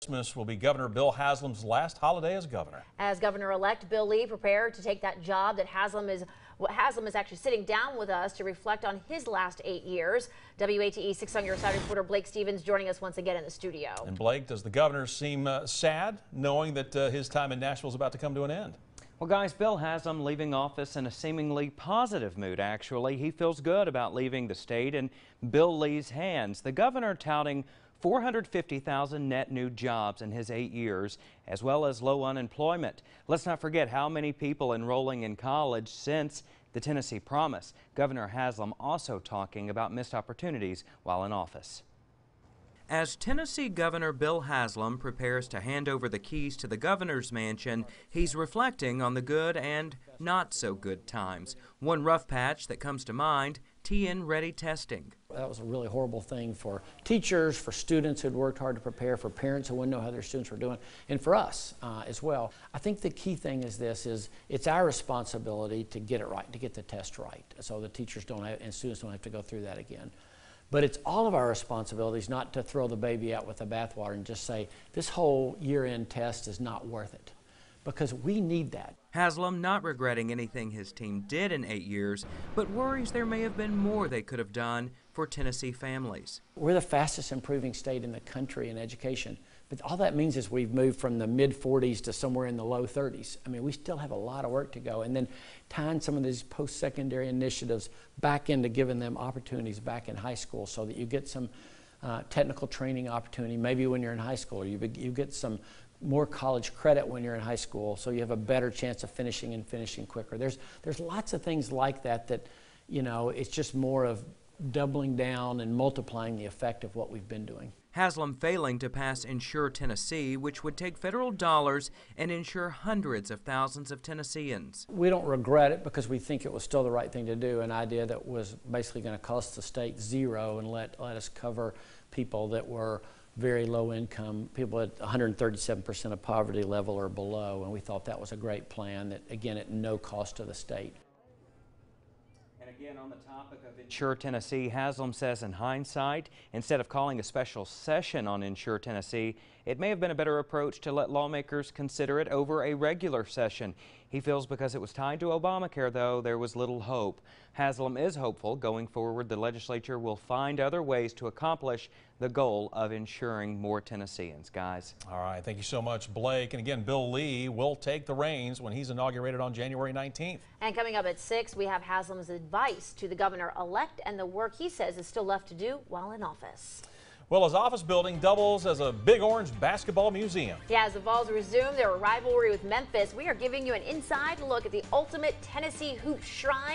Christmas will be Governor Bill Haslam's last holiday as governor. As Governor-elect Bill Lee prepared to take that job that Haslam is actually sitting down with us to reflect on his last 8 years. WATE 6 on your side reporter Blake Stevens joining us once again in the studio. And Blake, does the governor seem sad knowing that his time in Nashville is about to come to an end? Well, guys, Bill Haslam leaving office in a seemingly positive mood, actually. He feels good about leaving the state in Bill Lee's hands. The governor touting 450,000 net new jobs in his 8 years, as well as low unemployment. Let's not forget how many people enrolling in college since the Tennessee Promise. Governor Haslam also talking about missed opportunities while in office. As Tennessee Governor Bill Haslam prepares to hand over the keys to the governor's mansion, he's reflecting on the good and not so good times. One rough patch that comes to mind, TN-ready testing. That was a really horrible thing for teachers, for students who'd worked hard to prepare, for parents who wouldn't know how their students were doing, and for us as well. I think the key thing is it's our responsibility to get it right, to get the test right, so the teachers and students don't have to go through that again. But it's all of our responsibilities not to throw the baby out with the bathwater and just say, this whole year-end test is not worth it, because we need that. Haslam not regretting anything his team did in 8 years, but worries there may have been more they could have done for Tennessee families. We're the fastest improving state in the country in education, but all that means is we've moved from the mid-40s to somewhere in the low 30s. I mean, we still have a lot of work to go, and then tying some of these post-secondary initiatives back into giving them opportunities back in high school so that you get some technical training opportunity maybe when you're in high school. You get some more college credit when you're in high school, so you have a better chance of finishing quicker. There's lots of things like that, you know, it's just more of doubling down and multiplying the effect of what we've been doing. Haslam failing to pass Insure Tennessee, which would take federal dollars and insure hundreds of thousands of Tennesseans. We don't regret it because we think it was still the right thing to do, an idea that was basically going to cost the state zero and let us cover people that were very low income, people at 137% of poverty level or below, and we thought that was a great plan that, again, at no cost to the state. And again, on the topic of Insure Tennessee, Haslam says in hindsight, instead of calling a special session on Insure Tennessee, it may have been a better approach to let lawmakers consider it over a regular session. He feels because it was tied to Obamacare, though, there was little hope. Haslam is hopeful going forward the legislature will find other ways to accomplish the goal of insuring more Tennesseans. Guys. All right. Thank you so much, Blake. And again, Bill Lee will take the reins when he's inaugurated on January 19th. And coming up at 6, we have Haslam's advice to the governor-elect and the work he says is still left to do while in office. Well, his office building doubles as a Big Orange basketball museum. Yeah, as the Vols resume their rivalry with Memphis, we are giving you an inside look at the ultimate Tennessee hoop shrine.